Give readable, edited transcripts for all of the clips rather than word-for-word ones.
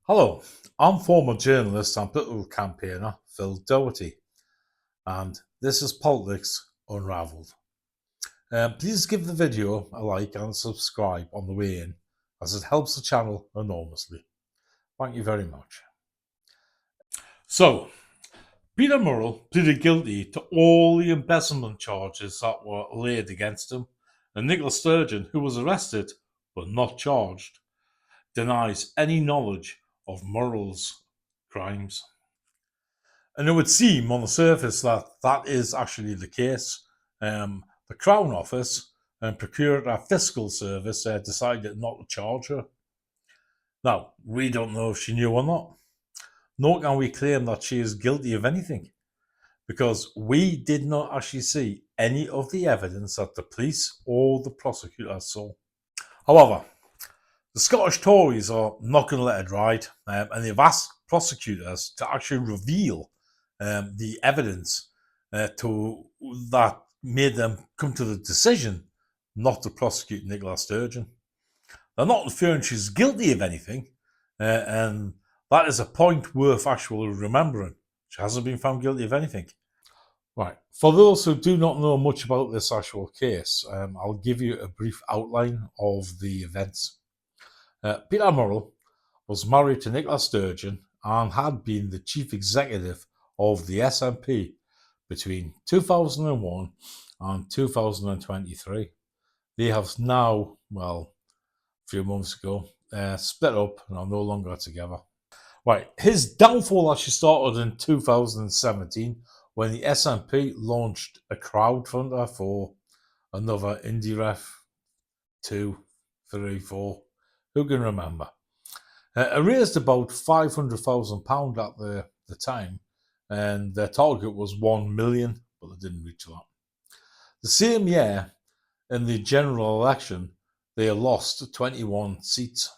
Hello, I'm former journalist and political campaigner Phil Doherty, and this is Politics Unravelled. Please give the video a like and subscribe on the way in, as it helps the channel enormously. Thank you very much. So, Peter Murrell pleaded guilty to all the embezzlement charges that were laid against him, and Nicola Sturgeon, who was arrested but not charged, denies any knowledge of Murrell's crimes. And it would seem on the surface that that is actually the case. The Crown Office and Procurator Fiscal Service decided not to charge her. Now, we don't know if she knew or not, nor can we claim that she is guilty of anything, because we did not actually see any of the evidence that the police or the prosecutor saw. However, the Scottish Tories are not going to let it ride, and they've asked prosecutors to actually reveal the evidence that made them come to the decision not to prosecute Nicola Sturgeon. They're not inferring she's guilty of anything, and that is a point worth actually remembering. She hasn't been found guilty of anything. Right. For those who do not know much about this actual case, I'll give you a brief outline of the events. Peter Murrell was married to Nicola Sturgeon and had been the chief executive of the SNP between 2001 and 2023. They have now, well, a few months ago, split up and are no longer together. Right, his downfall actually started in 2017 when the SNP launched a crowdfunder for another IndyRef 2, 3, 4. Who can remember? It raised about £500,000 at the time, and their target was 1 million, but they didn't reach that. The same year, in the general election, they lost 21 seats.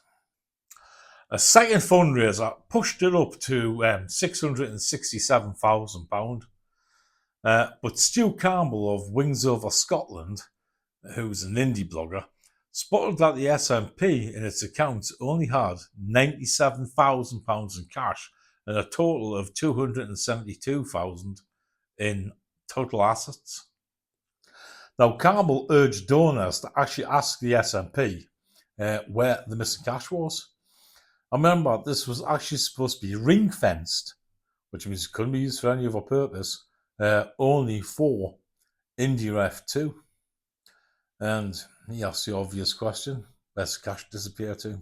A second fundraiser pushed it up to £667,000. But Stu Campbell of Wings Over Scotland, who's an indie blogger, spotted that the SNP in its accounts only had £97,000 in cash and a total of £272,000 in total assets. Now, Campbell urged donors to actually ask the SNP where the missing cash was. I remember this was actually supposed to be ring-fenced, which means it couldn't be used for any other purpose, only for IndyRef 2. And he asked the obvious question, where's the cash disappear to?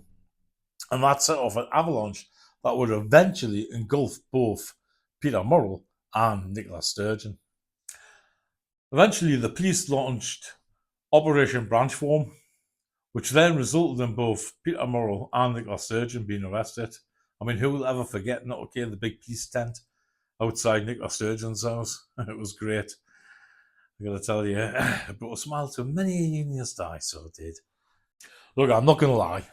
And that set off an avalanche that would eventually engulf both Peter Murrell and Nicola Sturgeon. Eventually, the police launched Operation Branchform, which then resulted in both Peter Murrell and Nicola Sturgeon being arrested. I mean, who will ever forget not okay, the big police tent outside Nicola Sturgeon's house? It was great. I gotta tell you, it brought a smile to many a unionist eye, so it did. Look, I'm not gonna lie.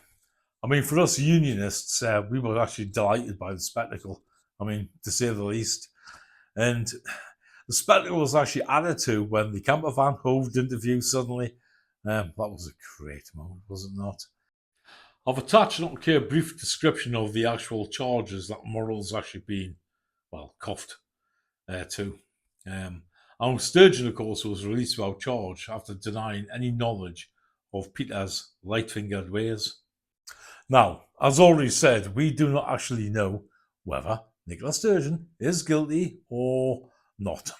I mean, for us unionists, we were actually delighted by the spectacle. I mean, to say the least. And the spectacle was actually added to when the camper van hoved into view suddenly. That was a great moment, was it not? I've attached a brief description of the actual charges that Murrell's actually been, well, cuffed to. And Sturgeon, of course, was released without charge after denying any knowledge of Peter's light-fingered ways. Now, as already said, we do not actually know whether Nicola Sturgeon is guilty or not,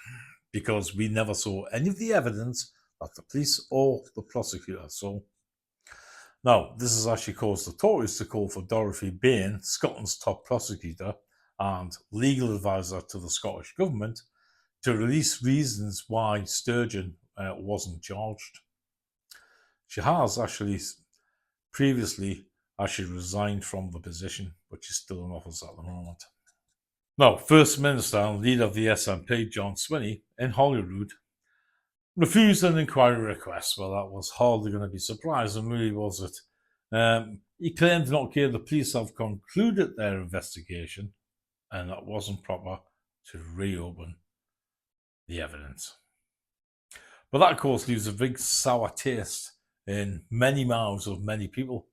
because we never saw any of the evidence that the police or the prosecutor saw. Now, this has actually caused the Tories to call for Dorothy Bain, Scotland's top prosecutor and legal advisor to the Scottish government, to release reasons why Sturgeon wasn't charged. She has actually previously resigned from the position, but she's still in office at the moment. Now, First Minister and leader of the SNP, John Swinney, in Holyrood, refused an inquiry request. Well, that was hardly going to be surprising, really, was it? He claimed the police have concluded their investigation and that wasn't proper to reopen the evidence. But that, of course, leaves a big sour taste in many mouths of many people.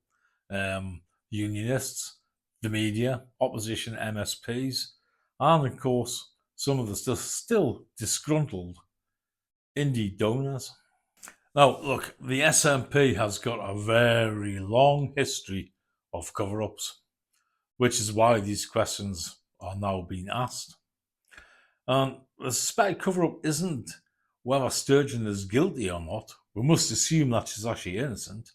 Unionists, the media, opposition MSPs, and of course some of the still disgruntled indie donors. Now, look, the SNP has got a very long history of cover-ups, which is why these questions are now being asked. And the suspected cover-up isn't whether Sturgeon is guilty or not. We must assume that she's actually innocent.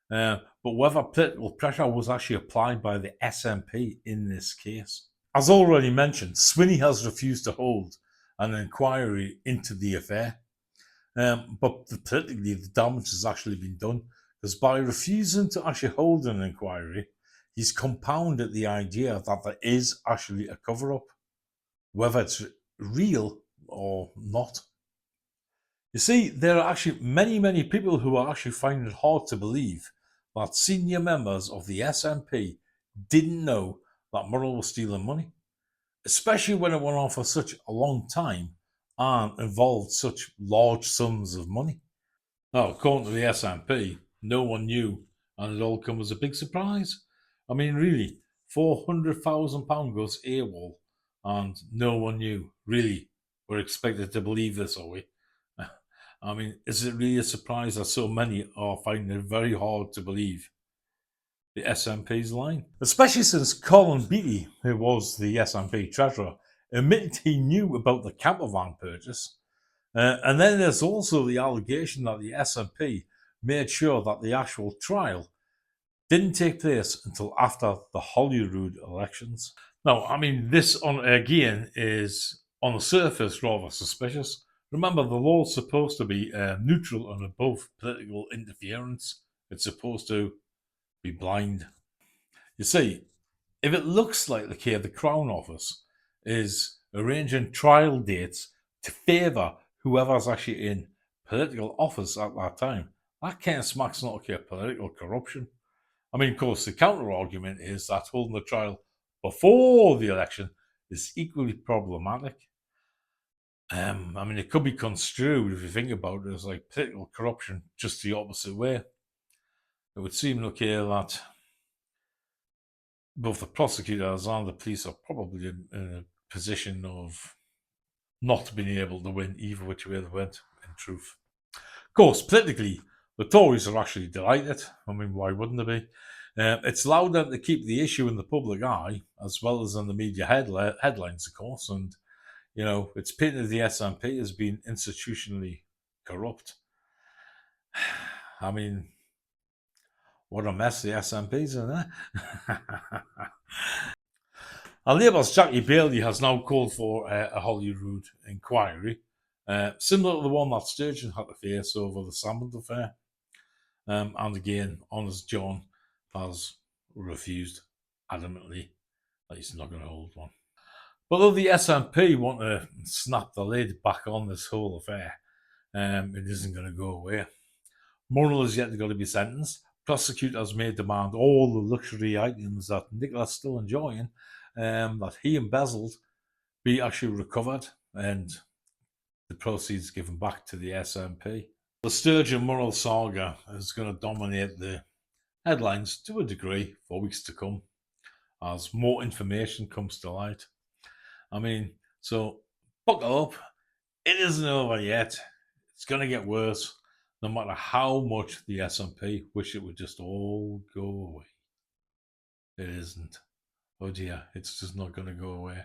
But whether political pressure was actually applied by the SNP in this case. As already mentioned, Swinney has refused to hold an inquiry into the affair. But politically, the damage has actually been done, because by refusing to actually hold an inquiry, he's compounded the idea that there is actually a cover-up, whether it's real or not. You see, there are actually many people who are actually finding it hard to believe that senior members of the SNP didn't know that Murrell was stealing money, especially when it went on for such a long time and involved such large sums of money. Now, according to the SNP, no one knew, and it all came as a big surprise. I mean, really, £400,000 goes AWOL, and no one knew. Really, we're expected to believe this, are we? I mean, is it really a surprise that so many are finding it very hard to believe the SNP's line? Especially since Colin Beattie, who was the SNP treasurer, admitted he knew about the camper van purchase. And then there's also the allegation that the SNP made sure that the actual trial didn't take place until after the Holyrood elections. Now, I mean, this again is on the surface rather suspicious. Remember, the law's supposed to be neutral and above political interference. It's supposed to be blind. You see, if it looks like the Crown Office is arranging trial dates to favour whoever's actually in political office at that time, that kind of smacks not political corruption. I mean, of course, the counter argument is that holding the trial before the election is equally problematic. I mean, it could be construed, if you think about it, as like political corruption just the opposite way. It would seem that both the prosecutors and the police are probably in a position of not being able to win either which way they went, in truth. Of course, politically, the Tories are actually delighted. I mean, why wouldn't they be? It's allowed them to keep the issue in the public eye, as well as in the media headlines, of course. And, you know, it's painted the SNP as being institutionally corrupt. I mean, what a mess the SNP's in, eh? And Labour's Jackie Baillie has now called for a Holyrood inquiry, similar to the one that Sturgeon had to face over the Salmond affair. And again, Honest John has refused adamantly that he's not going to hold one. But though the SNP want to snap the lid back on this whole affair, it isn't going to go away. Murrell is yet to be sentenced. Prosecutors may demand all the luxury items that Nicola's still enjoying, that he embezzled, be actually recovered and the proceeds given back to the SNP. The Sturgeon-Murrell saga is going to dominate the headlines to a degree for weeks to come as more information comes to light. I mean, so buckle up. It isn't over yet. It's going to get worse, no matter how much the SNP wish it would just all go away. It isn't. Oh dear, it's just not going to go away.